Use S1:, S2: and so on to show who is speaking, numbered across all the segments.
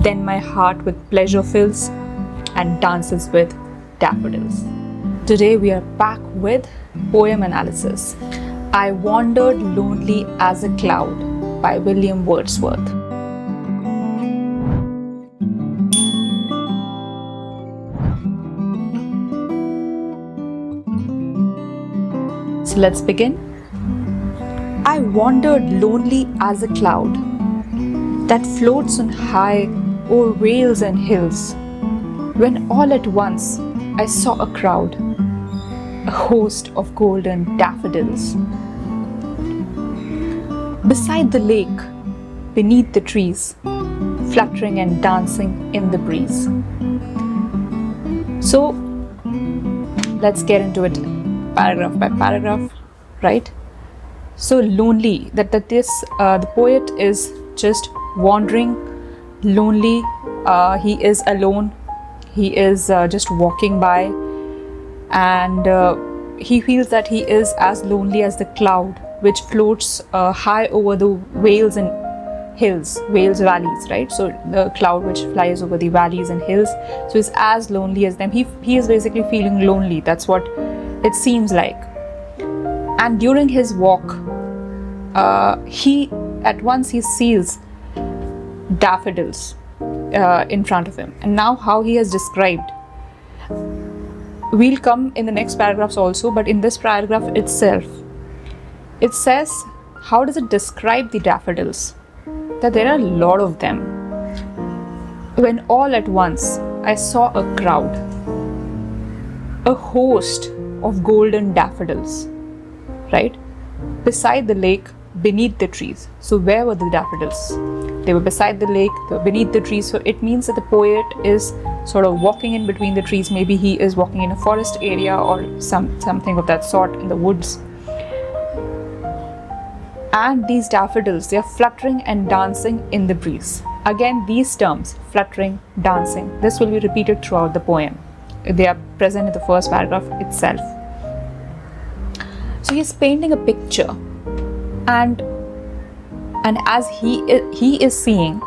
S1: Then my heart with pleasure fills and dances with daffodils. Today we are back with poem analysis. I Wandered Lonely as a Cloud by William Wordsworth. So let's begin. I wandered lonely as a cloud that floats on high o'er vales and hills, when all at once I saw a crowd, a host of golden daffodils. Beside the lake, beneath the trees, fluttering and dancing in the breeze. So let's get into it paragraph by paragraph, right? So lonely, the poet is just wandering, lonely. He is alone. He is just walking by, and he feels that he is as lonely as the cloud which floats high over the vales and hills, vales, valleys, right? So the cloud which flies over the valleys and hills. So he's as lonely as them. He is basically feeling lonely. That's what it seems like. And during his walk, he sees daffodils in front of him. And now how he has described, we'll come in the next paragraphs also, but in this paragraph itself, it says, how does it describe the daffodils? That there are a lot of them. When all at once I saw a crowd, a host of golden daffodils, right? Beside the lake, beneath the trees. So where were the daffodils? They were beside the lake, they were beneath the trees. So it means that the poet is sort of walking in between the trees. Maybe he is walking in a forest area or something of that sort in the woods. And these daffodils, they are fluttering and dancing in the breeze. Again, these terms, fluttering, dancing, this will be repeated throughout the poem. They are present in the first paragraph itself. So he's painting a picture, and as he is seeing,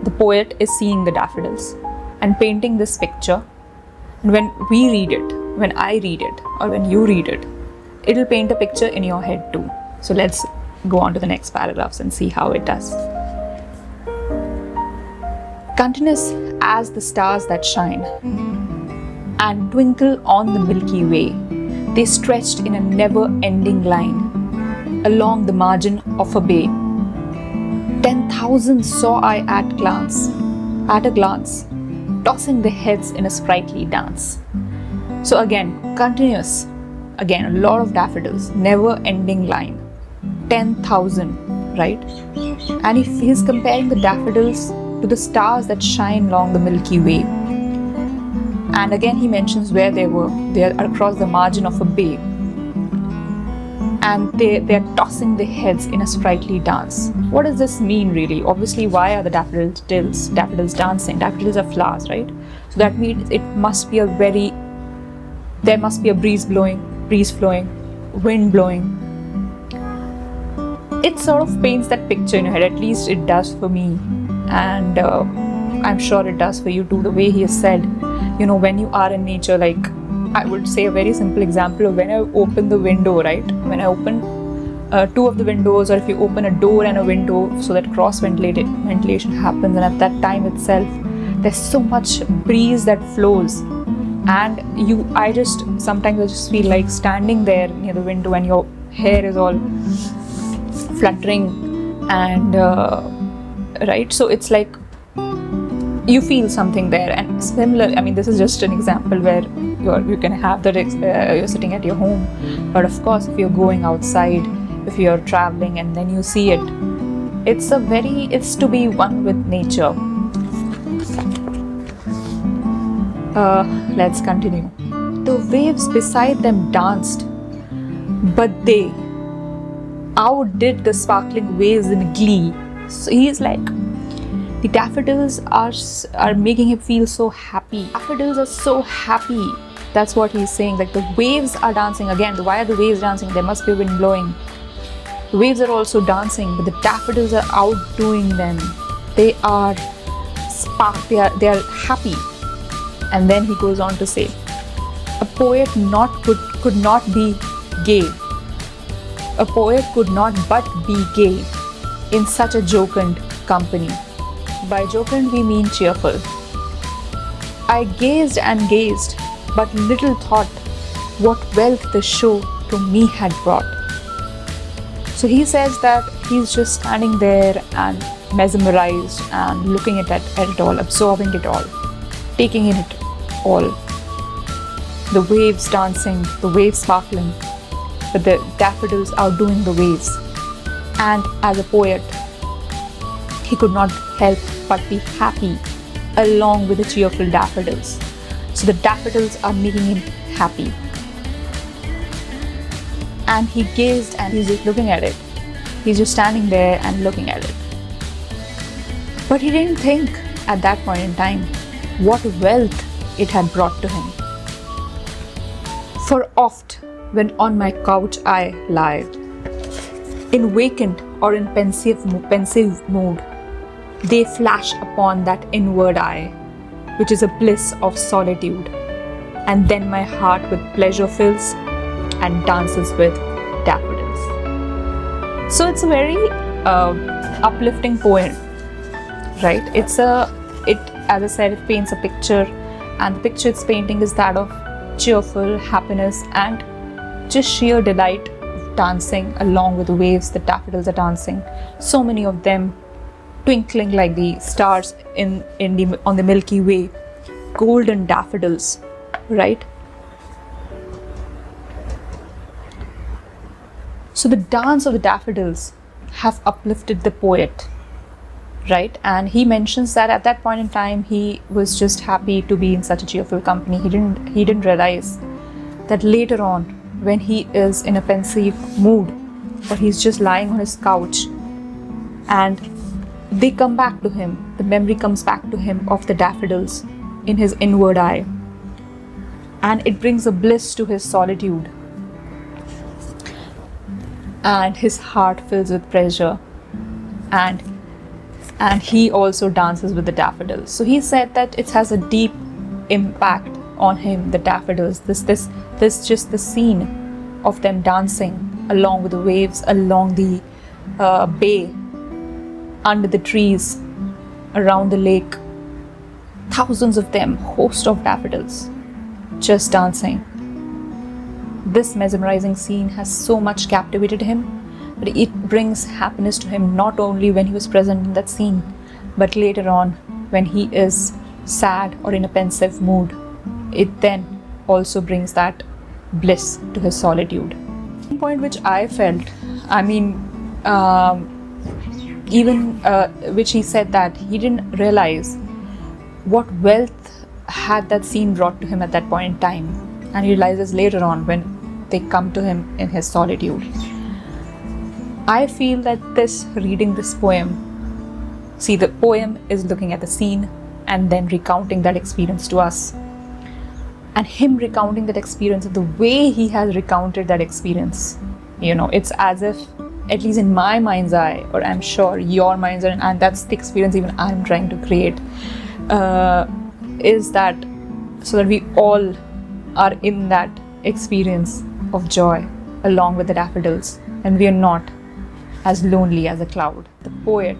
S1: the poet is seeing the daffodils and painting this picture. And when we read it, when I read it, or when you read it, it'll paint a picture in your head too. So let's go on to the next paragraphs and see how it does. Continuous as the stars that shine and twinkle on the Milky Way, they stretched in a never-ending line along the margin of a bay. 10,000 saw I at a glance, tossing their heads in a sprightly dance. So again, continuous, again a lot of daffodils, never-ending line, 10,000, right? And if he's comparing the daffodils to the stars that shine along the Milky Way. And again he mentions where they were. They are across the margin of a bay. And they are tossing their heads in a sprightly dance. What does this mean really? Obviously, why are the daffodils dancing? Daffodils are flowers, right? So that means there must be a breeze flowing, wind blowing. It sort of paints that picture in your head, at least it does for me. And I'm sure it does for you too, the way he has said, when you are in nature, like I would say a very simple example of when I open the window, right? When I open two of the windows, or if you open a door and a window so that cross ventilation happens, and at that time itself, there's so much breeze that flows. And sometimes I just feel like standing there near the window and your hair is all fluttering and right, so it's like you feel something there. And similar, this is just an example where you can have that you're sitting at your home, but of course if you're going outside, if you're traveling and then you see it, it's to be one with nature. Let's continue. The waves beside them danced, but they outdid the sparkling waves in glee. So he's like, the daffodils are making him feel so happy. Daffodils are so happy. That's what he's saying. Like the waves are dancing again. Why are the waves dancing? There must be wind blowing. The waves are also dancing, but the daffodils are outdoing them. They are spark, they are happy. And then he goes on to say, a poet could not be gay. A poet could not but be gay in such a jocund company. By jocund we mean cheerful. I gazed and gazed, but little thought what wealth the show to me had brought. So he says that he's just standing there and mesmerized and looking at it all, absorbing it all, taking in it all. The waves dancing, the waves sparkling, but the daffodils outdoing the waves. And as a poet, he could not help but be happy along with the cheerful daffodils. So the daffodils are making him happy. And he gazed and he's just looking at it. He's just standing there and looking at it. But he didn't think at that point in time what wealth it had brought to him. For oft, when on my couch I lie, in vacant or in pensive mood, they flash upon that inward eye, which is a bliss of solitude, and then my heart with pleasure fills and dances with daffodils. So it's a very uplifting poem, right? As I said, it paints a picture, and the picture it's painting is that of cheerful happiness and just sheer delight of dancing along with the waves. The daffodils are dancing, so many of them twinkling like the stars on the Milky Way, golden daffodils, right? So the dance of the daffodils have uplifted the poet, right? And he mentions that at that point in time he was just happy to be in such a cheerful company. He didn't realize that later on, when he is in a pensive mood or he's just lying on his couch and they come back to him, the memory comes back to him of the daffodils in his inward eye, and it brings a bliss to his solitude, and his heart fills with pleasure, and he also dances with the daffodils. So he said that it has a deep impact on him, the daffodils, this just the scene of them dancing along with the waves, along the bay, under the trees, around the lake, thousands of them, host of daffodils, just dancing. This mesmerizing scene has so much captivated him, but it brings happiness to him not only when he was present in that scene, but later on when he is sad or in a pensive mood. It then also brings that bliss to his solitude. One point which I felt, which he said that he didn't realize what wealth had that scene brought to him at that point in time, and he realizes later on when they come to him in his solitude. I feel that reading this poem, see, the poem is looking at the scene and then recounting that experience to us, and him recounting that experience and the way he has recounted that experience, it's as if, at least in my mind's eye, or I'm sure your mind's eye, and that's the experience even I'm trying to create, is that so that we all are in that experience of joy along with the daffodils, and we are not as lonely as a cloud. The poet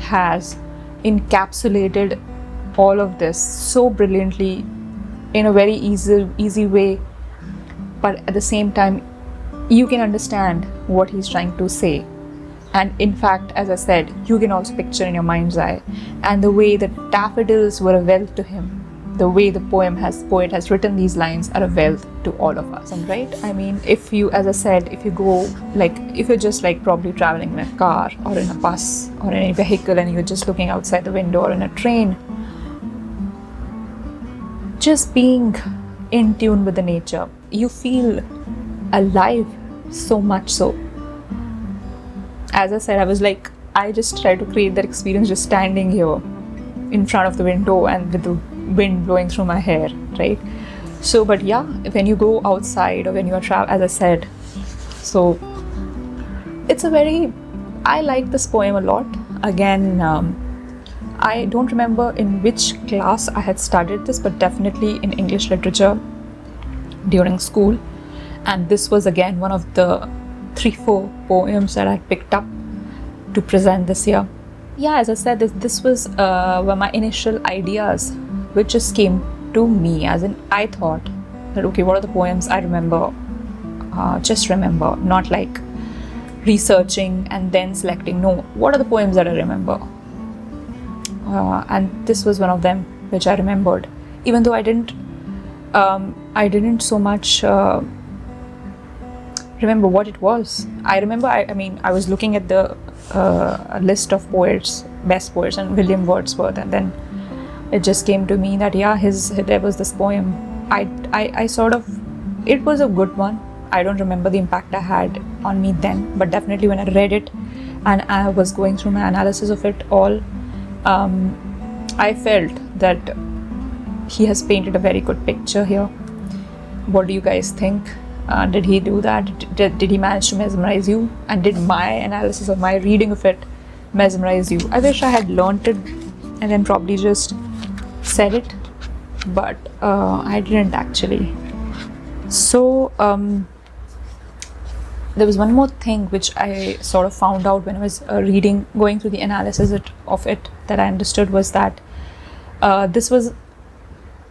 S1: has encapsulated all of this so brilliantly in a very easy way, but at the same time you can understand what he's trying to say. And in fact, as I said, you can also picture in your mind's eye, and the way the daffodils were a wealth to him, the way the poet has written these lines are a wealth to all of us, right? If you, as I said, if you're just probably traveling in a car or in a bus or in any vehicle and you're just looking outside the window, or in a train, just being in tune with the nature, you feel alive so much so. As I said, I just try to create that experience just standing here in front of the window and with the wind blowing through my hair, right? So, but yeah, when you go outside or when you are as I said, so I like this poem a lot. Again, I don't remember in which class I had studied this, but definitely in English literature during school. And this was again one of the 3-4 poems that I picked up to present this year. Yeah, as I said, this was were my initial ideas, which just came to me, as in I thought that, okay, what are the poems I remember? Just remember, not like researching and then selecting. No, what are the poems that I remember? And this was one of them which I remembered, even though I didn't so much remember what it was. I remember, I was looking at the list of poets, best poets, and William Wordsworth, and then it just came to me that yeah, there was this poem. I sort of, it was a good one. I don't remember the impact I had on me then, but definitely when I read it and I was going through my analysis of it all, I felt that he has painted a very good picture here. What do you guys think? Did he do that? Did he manage to mesmerize you? And did my analysis of my reading of it mesmerize you? I wish I had learnt it and then probably just said it, but I didn't actually. So there was one more thing which I sort of found out when I was going through the analysis of it, that I understood was that this was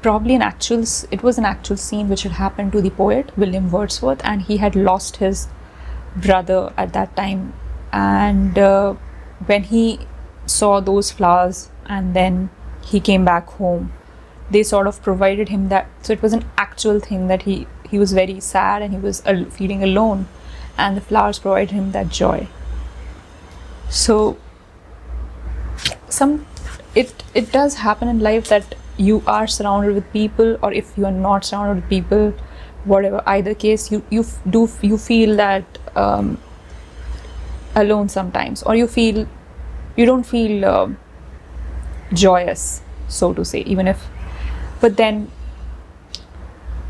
S1: probably an actual scene which had happened to the poet William Wordsworth, and he had lost his brother at that time. And when he saw those flowers and then he came back home, they sort of provided him that. So it was an actual thing that he was very sad and he was feeling alone, and the flowers provided him that joy. So it does happen in life that you are surrounded with people, or if you are not surrounded with people, whatever either case, you feel that alone sometimes, or you don't feel joyous, so to say, but then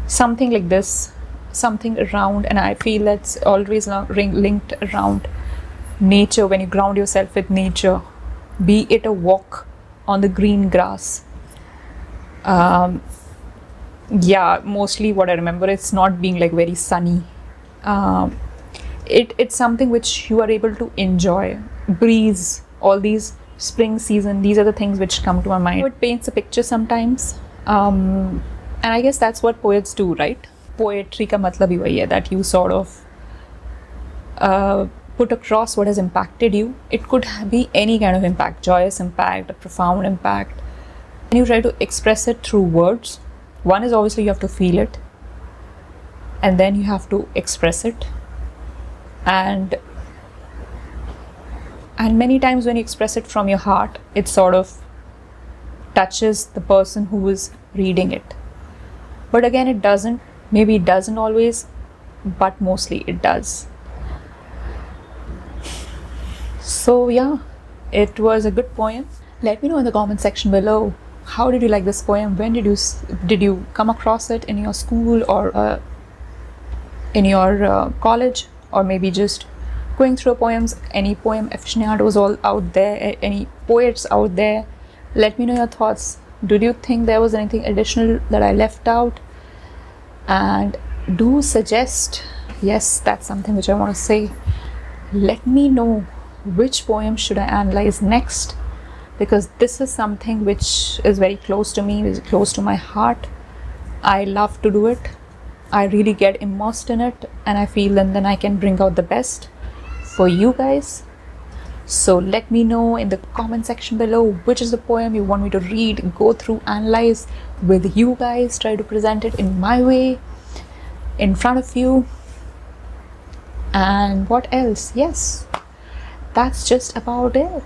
S1: something like this, something around, and I feel that's always linked around nature. When you ground yourself with nature, be it a walk on the green grass, mostly what I remember, it's not being like very sunny. It's something which you are able to enjoy. Breeze, all these spring season, these are the things which come to my mind. It paints a picture sometimes, and I guess that's what poets do, right? Poetry ka matlab hi wahi hai, that you sort of put across what has impacted you. It could be any kind of impact, joyous impact, a profound impact, and you try to express it through words. One is obviously you have to feel it, and then you have to express it, and many times when you express it from your heart, it sort of touches the person who is reading it. But again, it doesn't. Maybe it doesn't always, but mostly it does. So yeah, it was a good poem. Let me know in the comment section below, how did you like this poem? When did you come across it in your school, or in your college, or maybe just going through poems? Any poem aficionados all out there, any poets out there, let me know your thoughts. Did you think there was anything additional that I left out? And do suggest, yes, that's something which I want to say, let me know which poem should I analyze next, because this is something which is very close to me, is close to my heart. I love to do it. I really get immersed in it, and I feel then I can bring out the best for you guys. So let me know in the comment section below which is the poem you want me to read, go through, analyze with you guys, try to present it in my way, in front of you. And what else? Yes, that's just about it.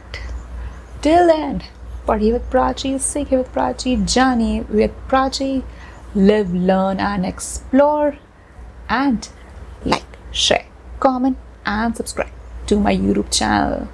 S1: Till then, party with Prachi, seek with Prachi, journey with Prachi, live, learn and explore, and like, share, comment and subscribe to my YouTube channel.